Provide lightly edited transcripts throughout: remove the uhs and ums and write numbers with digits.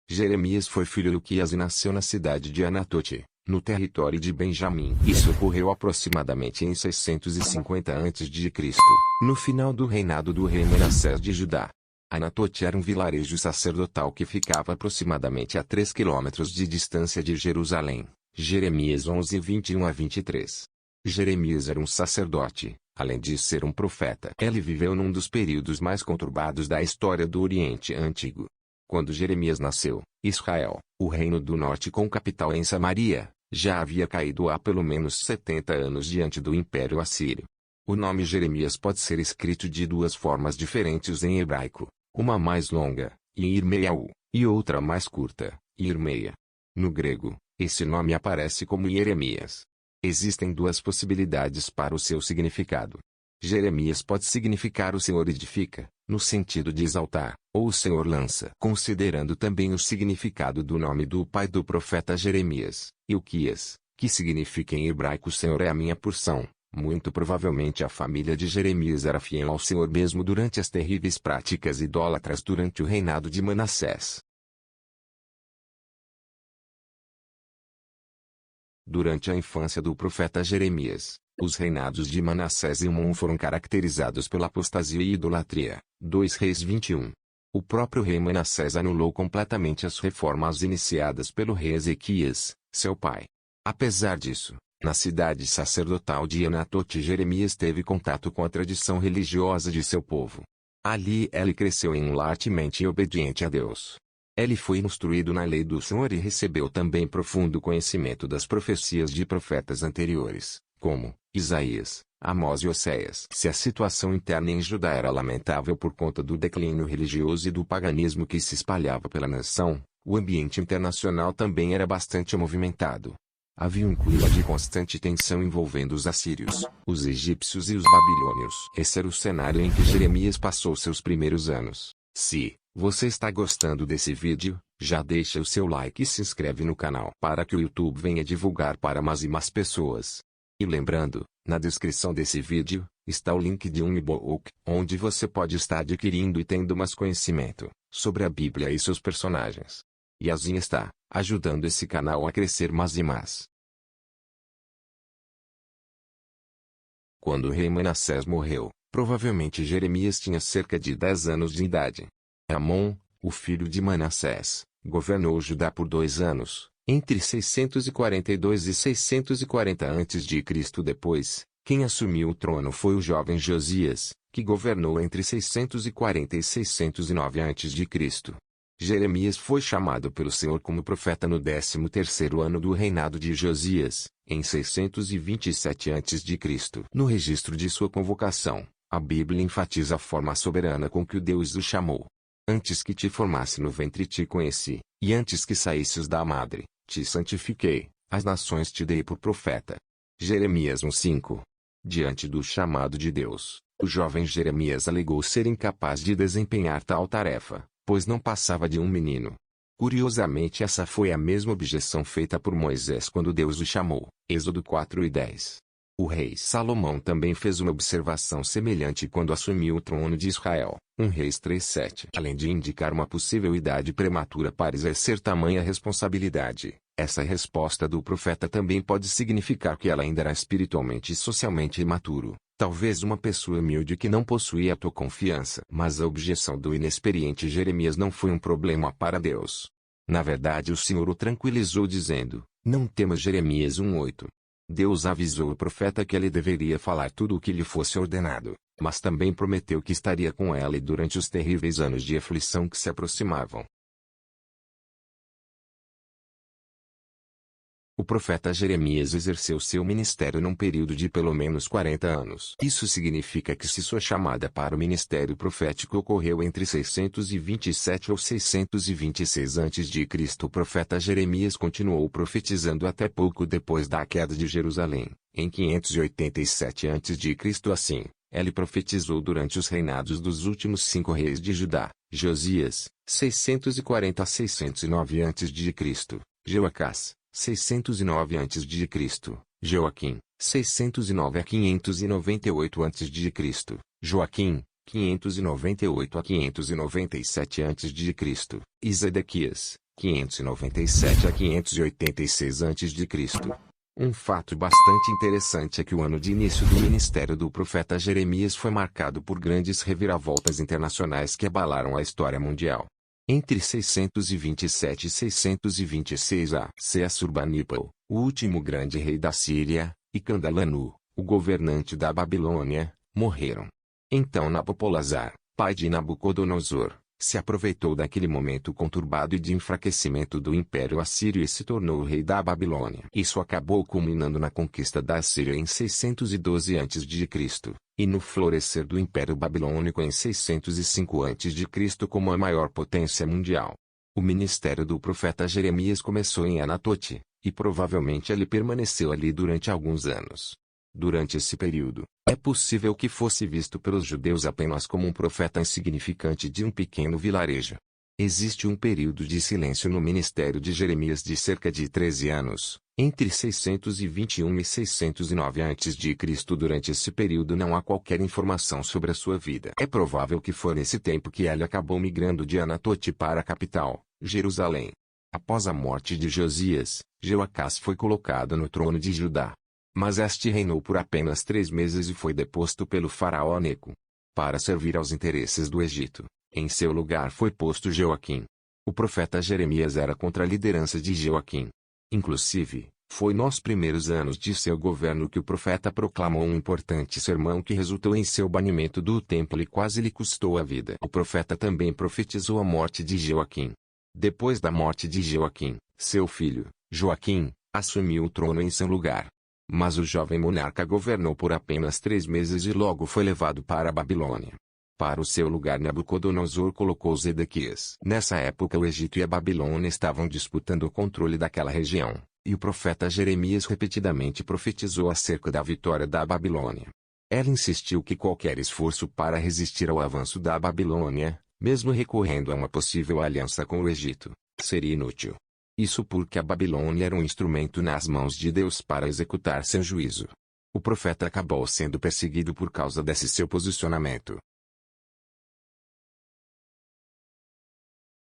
Jeremias foi filho de Uquias e nasceu na cidade de Anatote, no território de Benjamim. Isso ocorreu aproximadamente em 650 a.C., no final do reinado do rei Manassés de Judá. Anatote era um vilarejo sacerdotal que ficava aproximadamente a 3 quilômetros de distância de Jerusalém. Jeremias 11, 21 a 23. Jeremias era um sacerdote, além de ser um profeta. Ele viveu num dos períodos mais conturbados da história do Oriente Antigo. Quando Jeremias nasceu, Israel, o reino do norte com capital em Samaria, já havia caído há pelo menos 70 anos diante do Império Assírio. O nome Jeremias pode ser escrito de duas formas diferentes em hebraico, uma mais longa, Yirmeyahu, e outra mais curta, Yirmeia. No grego, esse nome aparece como Jeremias. Existem duas possibilidades para o seu significado. Jeremias pode significar o Senhor edifica, no sentido de exaltar, ou o Senhor lança. Considerando também o significado do nome do pai do profeta Jeremias, Ilquias, que significa em hebraico Senhor é a minha porção, muito provavelmente a família de Jeremias era fiel ao Senhor mesmo durante as terríveis práticas idólatras durante o reinado de Manassés. Durante a infância do profeta Jeremias, os reinados de Manassés e Amon foram caracterizados pela apostasia e idolatria. 2 Reis 21. O próprio rei Manassés anulou completamente as reformas iniciadas pelo rei Ezequias, seu pai. Apesar disso, na cidade sacerdotal de Anatote, Jeremias teve contato com a tradição religiosa de seu povo. Ali ele cresceu em um lar temente e obediente a Deus. Ele foi instruído na lei do Senhor e recebeu também profundo conhecimento das profecias de profetas anteriores, como Isaías, Amós e Oséias. Se a situação interna em Judá era lamentável por conta do declínio religioso e do paganismo que se espalhava pela nação, o ambiente internacional também era bastante movimentado. Havia um clima de constante tensão envolvendo os assírios, os egípcios e os babilônios. Esse era o cenário em que Jeremias passou seus primeiros anos. Se você está gostando desse vídeo, já deixa o seu like e se inscreve no canal para que o YouTube venha divulgar para mais e mais pessoas. E lembrando, na descrição desse vídeo, está o link de um e-book, onde você pode estar adquirindo e tendo mais conhecimento sobre a Bíblia e seus personagens. E assim está ajudando esse canal a crescer mais e mais. Quando o rei Manassés morreu, provavelmente Jeremias tinha cerca de 10 anos de idade. Amon, o filho de Manassés, governou Judá por 2 anos, entre 642 e 640 a.C. Depois, quem assumiu o trono foi o jovem Josias, que governou entre 640 e 609 a.C. Jeremias foi chamado pelo Senhor como profeta no 13º ano do reinado de Josias, em 627 a.C. No registro de sua convocação, a Bíblia enfatiza a forma soberana com que o Deus o chamou. Antes que te formasse no ventre te conheci, e antes que saísses da madre, te santifiquei, as nações te dei por profeta. Jeremias 1:5. Diante do chamado de Deus, o jovem Jeremias alegou ser incapaz de desempenhar tal tarefa, pois não passava de um menino. Curiosamente, essa foi a mesma objeção feita por Moisés quando Deus o chamou. Êxodo 4:10. O rei Salomão também fez uma observação semelhante quando assumiu o trono de Israel. 1 Reis 3:7. Além de indicar uma possível idade prematura para exercer tamanha responsabilidade, essa resposta do profeta também pode significar que ela ainda era espiritualmente e socialmente imaturo. Talvez uma pessoa humilde que não possuía a tua confiança. Mas a objeção do inexperiente Jeremias não foi um problema para Deus. Na verdade, o Senhor o tranquilizou dizendo: não temas. Jeremias 1:8. Deus avisou o profeta que ele deveria falar tudo o que lhe fosse ordenado, mas também prometeu que estaria com ele durante os terríveis anos de aflição que se aproximavam. O profeta Jeremias exerceu seu ministério num período de pelo menos 40 anos. Isso significa que se sua chamada para o ministério profético ocorreu entre 627 ou 626 a.C., o profeta Jeremias continuou profetizando até pouco depois da queda de Jerusalém, em 587 a.C. Assim, ele profetizou durante os reinados dos últimos 5 reis de Judá: Josias, 640 a 609 a.C., Joacás, 609 a.C., Joaquim, 609 a 598 a.C., Joaquim, 598 a 597 a.C., e Zedequias, 597 a 586 a.C. Um fato bastante interessante é que o ano de início do ministério do profeta Jeremias foi marcado por grandes reviravoltas internacionais que abalaram a história mundial. Entre 627 e 626 a.C. Assurbanipal, o último grande rei da Síria, e Candalanu, o governante da Babilônia, morreram. Então Nabopolassar, pai de Nabucodonosor, se aproveitou daquele momento conturbado e de enfraquecimento do Império Assírio e se tornou o rei da Babilônia. Isso acabou culminando na conquista da Assíria em 612 a.C., e no florescer do Império Babilônico em 605 a.C. como a maior potência mundial. O ministério do profeta Jeremias começou em Anatote, e provavelmente ele permaneceu ali durante alguns anos. Durante esse período, é possível que fosse visto pelos judeus apenas como um profeta insignificante de um pequeno vilarejo. Existe um período de silêncio no ministério de Jeremias de cerca de 13 anos, entre 621 e 609 a.C. Durante esse período não há qualquer informação sobre a sua vida. É provável que foi nesse tempo que ele acabou migrando de Anatote para a capital, Jerusalém. Após a morte de Josias, Jeoacás foi colocado no trono de Judá. Mas este reinou por apenas 3 meses e foi deposto pelo faraó Neco, para servir aos interesses do Egito. Em seu lugar foi posto Joaquim. O profeta Jeremias era contra a liderança de Joaquim. Inclusive, foi nos primeiros anos de seu governo que o profeta proclamou um importante sermão que resultou em seu banimento do templo e quase lhe custou a vida. O profeta também profetizou a morte de Joaquim. Depois da morte de Joaquim, seu filho, Joaquim, assumiu o trono em seu lugar. Mas o jovem monarca governou por apenas 3 meses e logo foi levado para a Babilônia. Para o seu lugar Nabucodonosor colocou Zedequias. Nessa época o Egito e a Babilônia estavam disputando o controle daquela região, e o profeta Jeremias repetidamente profetizou acerca da vitória da Babilônia. Ela insistiu que qualquer esforço para resistir ao avanço da Babilônia, mesmo recorrendo a uma possível aliança com o Egito, seria inútil. Isso porque a Babilônia era um instrumento nas mãos de Deus para executar seu juízo. O profeta acabou sendo perseguido por causa desse seu posicionamento.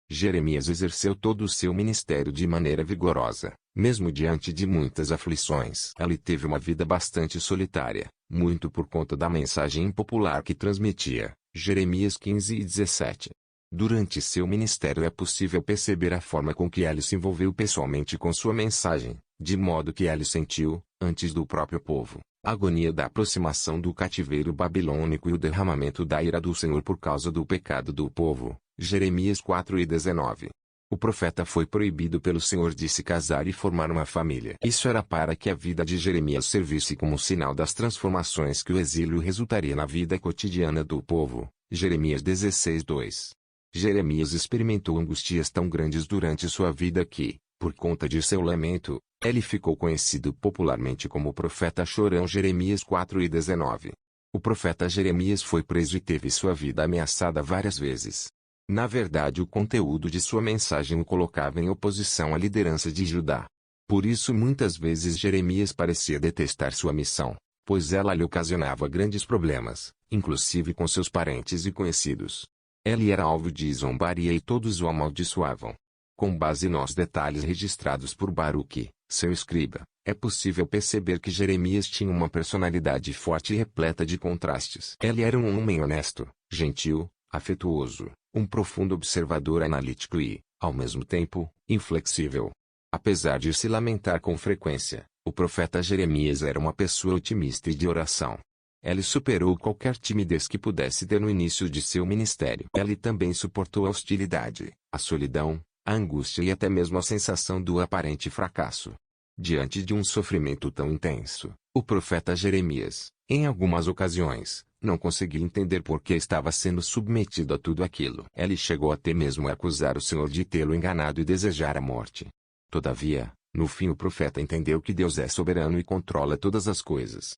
Jeremias exerceu todo o seu ministério de maneira vigorosa, mesmo diante de muitas aflições. Ele teve uma vida bastante solitária, muito por conta da mensagem impopular que transmitia. Jeremias 15 e 17. Durante seu ministério é possível perceber a forma com que ele se envolveu pessoalmente com sua mensagem, de modo que ele sentiu, antes do próprio povo, a agonia da aproximação do cativeiro babilônico e o derramamento da ira do Senhor por causa do pecado do povo. Jeremias 4 e 19. O profeta foi proibido pelo Senhor de se casar e formar uma família. Isso era para que a vida de Jeremias servisse como sinal das transformações que o exílio resultaria na vida cotidiana do povo. Jeremias 16:2. Jeremias experimentou angústias tão grandes durante sua vida que, por conta de seu lamento, ele ficou conhecido popularmente como o profeta chorão. Jeremias 4 e 19. O profeta Jeremias foi preso e teve sua vida ameaçada várias vezes. Na verdade, o conteúdo de sua mensagem o colocava em oposição à liderança de Judá. Por isso muitas vezes Jeremias parecia detestar sua missão, pois ela lhe ocasionava grandes problemas, inclusive com seus parentes e conhecidos. Ele era alvo de zombaria e todos o amaldiçoavam. Com base nos detalhes registrados por Baruque, seu escriba, é possível perceber que Jeremias tinha uma personalidade forte e repleta de contrastes. Ele era um homem honesto, gentil, afetuoso, um profundo observador analítico e, ao mesmo tempo, inflexível. Apesar de se lamentar com frequência, o profeta Jeremias era uma pessoa otimista e de oração. Ele superou qualquer timidez que pudesse ter no início de seu ministério. Ele também suportou a hostilidade, a solidão, a angústia e até mesmo a sensação do aparente fracasso. Diante de um sofrimento tão intenso, o profeta Jeremias, em algumas ocasiões, não conseguia entender por que estava sendo submetido a tudo aquilo. Ele chegou até mesmo a acusar o Senhor de tê-lo enganado e desejar a morte. Todavia, no fim o profeta entendeu que Deus é soberano e controla todas as coisas.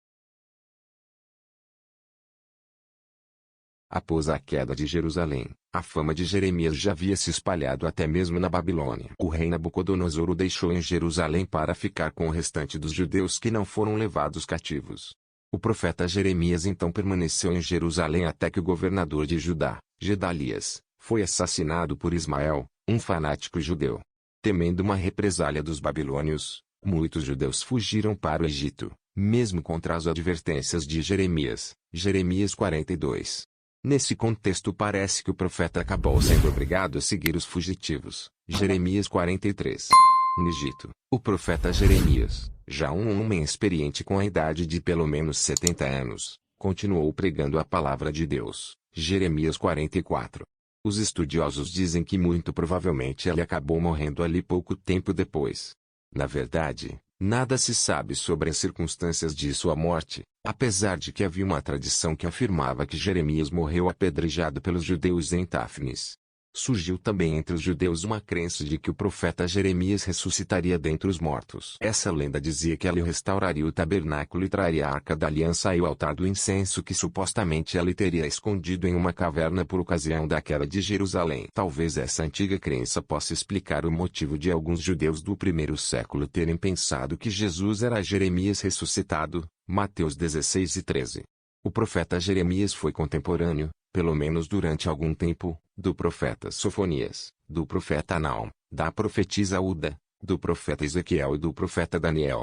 Após a queda de Jerusalém, a fama de Jeremias já havia se espalhado até mesmo na Babilônia. O rei Nabucodonosor o deixou em Jerusalém para ficar com o restante dos judeus que não foram levados cativos. O profeta Jeremias então permaneceu em Jerusalém até que o governador de Judá, Gedalias, foi assassinado por Ismael, um fanático judeu. temendo uma represália dos babilônios, muitos judeus fugiram para o Egito, mesmo contra as advertências de Jeremias, Jeremias 42. Nesse contexto parece que o profeta acabou sendo obrigado a seguir os fugitivos, Jeremias 43. No Egito, o profeta Jeremias, já um homem experiente com a idade de pelo menos 70 anos, continuou pregando a palavra de Deus, Jeremias 44. Os estudiosos dizem que muito provavelmente ele acabou morrendo ali pouco tempo depois. Na verdade, nada se sabe sobre as circunstâncias de sua morte, apesar de que havia uma tradição que afirmava que Jeremias morreu apedrejado pelos judeus em Táfnis. Surgiu também entre os judeus uma crença de que o profeta Jeremias ressuscitaria dentre os mortos. Essa lenda dizia que ele restauraria o tabernáculo e traria a arca da aliança e o altar do incenso que supostamente ele teria escondido em uma caverna por ocasião da queda de Jerusalém. Talvez essa antiga crença possa explicar o motivo de alguns judeus do primeiro século terem pensado que Jesus era Jeremias ressuscitado, Mateus 16 e 13. O profeta Jeremias foi contemporâneo, pelo menos durante algum tempo, do profeta Sofonias, do profeta Naum, da profetisa Uda, do profeta Ezequiel e do profeta Daniel.